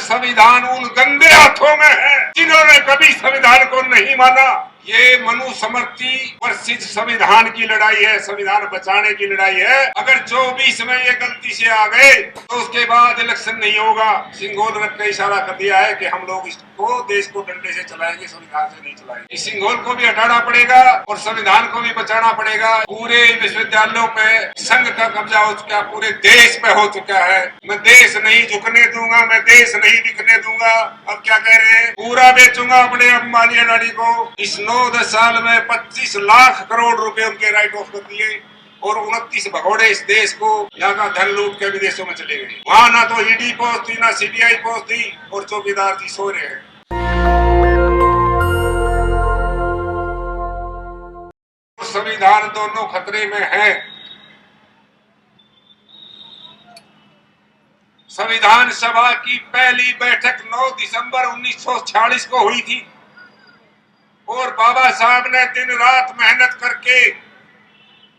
संविधान उन गंदे हाथों में है जिन्होंने कभी संविधान को नहीं माना। ये मनुस्मृति वर्षित संविधान की लड़ाई है, संविधान बचाने की लड़ाई है। अगर 24 में ये गलती से आ गए तो उसके बाद इलेक्शन नहीं होगा। सिंघोल रख के इशारा कर दिया है कि हम लोग इसको देश को डंडे से चलाएंगे, संविधान से नहीं चलाएंगे। इस सिंघोल को भी हटाना पड़ेगा और संविधान को भी बचाना पड़ेगा। पूरे विश्वविद्यालयों पे संघ का कब्जा हो चुका है, पूरे देश पे हो चुका है। मैं देश नहीं झुकने दूंगा, मैं देश नहीं बिकने दूंगा। अब क्या कह रहे हैं, पूरा बेचूंगा अपने अंबानी अडानी को। इस 9-10 साल में 25 लाख करोड़ रुपए उनके राइट ऑफ कर दिए और 29 भगोड़े इस देश को यहाँ का धन लूट के विदेशों में चले गए। वहाँ ना तो ईडी पहुंचती ना सीबीआई पहुंचती और चौकीदार जी सो रहे हैं। संविधान दोनों खतरे में है। संविधान सभा की पहली बैठक 9 दिसंबर 1946 को हुई थी और बाबा साहब ने दिन रात मेहनत करके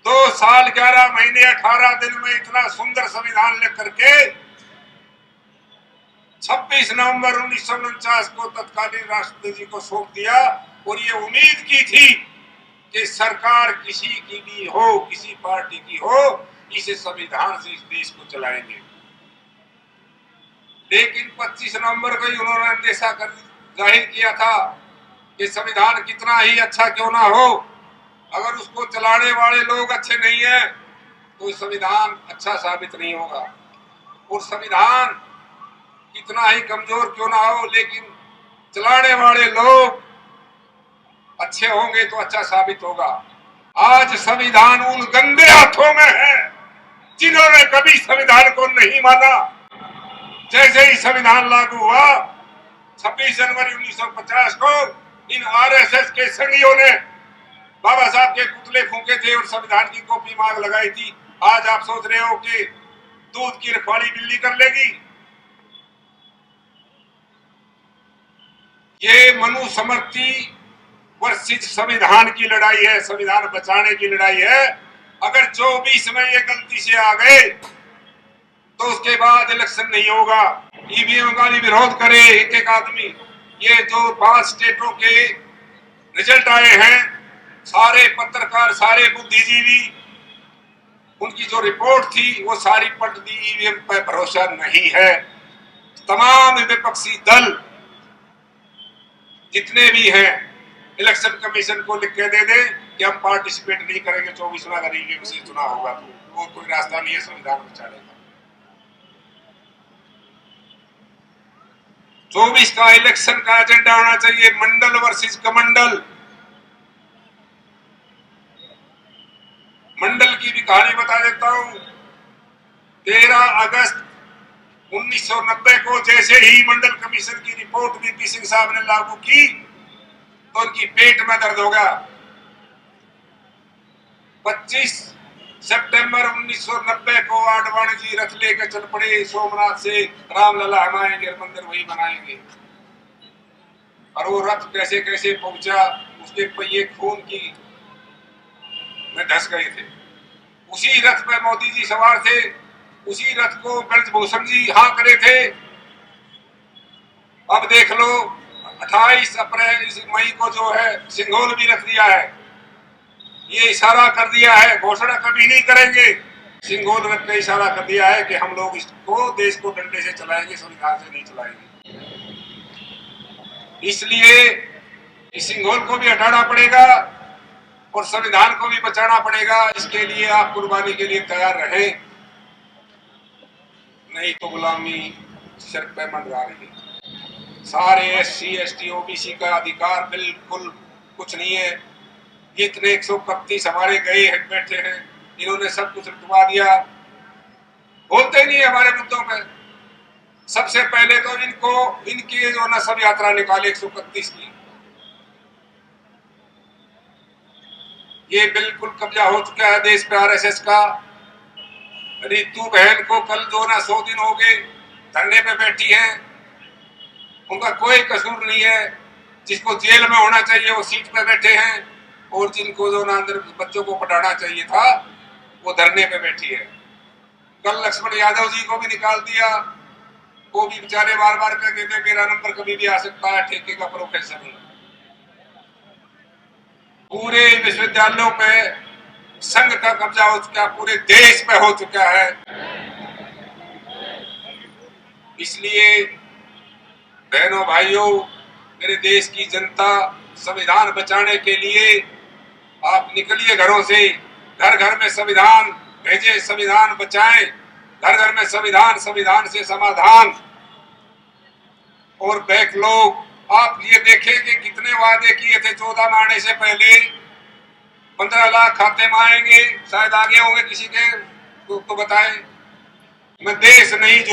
2 साल 11 महीने 18 दिन में इतना सुंदर संविधान लिख करके 26 नवंबर 1949 को तत्कालीन राष्ट्रपति जी को सौंप दिया। और ये उम्मीद की थी कि सरकार किसी की भी हो, किसी पार्टी की हो, इस संविधान से इस देश को चलाएंगे। लेकिन 25 नवंबर को ही उन्होंने अंदेशा कर जाहिर किया था कि संविधान कितना ही अच्छा क्यों ना हो, अगर उसको चलाने वाले लोग अच्छे नहीं है तो संविधान अच्छा साबित नहीं होगा। और संविधान कितना ही कमजोर क्यों ना हो, लेकिन चलाने वाले लोग अच्छे होंगे तो अच्छा साबित होगा। आज संविधान उन गंदे हाथों में है जिन्होंने कभी संविधान को नहीं माना। जैसे ही संविधान लागू हुआ 26 जनवरी 1950 को इन आरएसएस के संघियों ने बाबा साहब के पुतले फूंके थे और संविधान की कॉपी मांग लगाई थी। आज आप सोच रहे हो कि दूध की रखवाली बिल्ली कर लेगी। ये मनुस्मृति वर्षित संविधान की लड़ाई है, संविधान बचाने की लड़ाई है। अगर 24 में ये गलती से आ गए तो उसके बाद इलेक्शन नहीं होगा। ईवीएम का भी विरोध करे एक एक आदमी। ये जो 5 स्टेटों के रिजल्ट आए हैं, सारे पत्रकार, सारे बुद्धिजीवी, उनकी जो रिपोर्ट थी वो सारी पलट दी। ईवीएम पर भरोसा नहीं है। तमाम विपक्षी दल जितने भी हैं इलेक्शन कमीशन को लिख के दे दे कि हम पार्टिसिपेट नहीं करेंगे 24 में अगर ईवीएम से चुनाव होगा तो वो कोई रास्ता नहीं है संविधान बचाने का। 24 का इलेक्शन का एजेंडा होना चाहिए मंडल वर्सेस कमंडल। मंडल की भी कहानी बता देता हूं। 13 अगस्त 1990 को जैसे ही मंडल कमीशन की रिपोर्ट वीपी सिंह साहब ने लागू की तो उनकी पेट में दर्द होगा। 25 सितंबर 1990 को आडवाणी जी रथ लेकर चल पड़े सोमनाथ से, रामलला हम आएंगे, मंदिर वही बनाएंगे। और वो रथ कैसे कैसे पहुंचा, उसके पहिए खून की में धस गए थे। उसी रथ पे मोदी जी सवार थे, उसी रथ को ब्रजभूषण जी हाँ करे थे। अब देख लो 28 मई को जो है सिंघोल भी रख दिया है। ये इशारा कर दिया है, घोषणा कभी नहीं करेंगे। सिंघोल रख के इशारा कर दिया है कि हम लोग इसको देश को डंडे से चलाएंगे, संविधान से नहीं चलाएंगे। इसलिए इस सिंघोल को भी हटाना पड़ेगा और संविधान को भी बचाना पड़ेगा। इसके लिए आप कुर्बानी के लिए तैयार रहें, नहीं तो गुलामी सिर पे मंडरा रही है। सारे SC ST OBC का अधिकार बिल्कुल कुछ नहीं है। इतने 131 हमारे गए हैं, बैठे हैं, इन्होंने सब कुछ रुकवा दिया, बोलते नहीं है हमारे मुद्दों पे। सबसे पहले तो इनकी जो ना सब यात्रा निकाले 131 की, ये बिल्कुल कब्जा हो चुका है देश पे आरएसएस का। रितु बहन को कल जो ना 100 दिन हो गए धरने पे बैठी है, उनका कोई कसूर नहीं है। जिसको जेल में होना चाहिए वो सीट पे बैठे हैं और जिनको जो ना अंदर बच्चों को पढ़ाना चाहिए था वो धरने पे बैठी है। कल लक्ष्मण यादव जी को भी निकाल दिया, वो भी बेचारे बार बार कह देते मेरा नंबर कभी भी आ सकता है, ठेके का प्रोफेसर हूं। पूरे विश्वविद्यालयों पे संघ का कब्जा हो चुका, पूरे देश पे हो चुका है। इसलिए बहनों भाइयों, मेरे देश की जनता, संविधान बचाने के लिए आप निकलिए घरों से, घर घर में संविधान भेजे, संविधान बचाएं, घर घर में संविधान, संविधान से समाधान। और बैकलॉग आप ये देखें कि कितने वादे किए थे 14 में आने से पहले, 15 लाख खाते में आएंगे, शायद आगे होंगे किसी के तो बताएं। मैं देश नहीं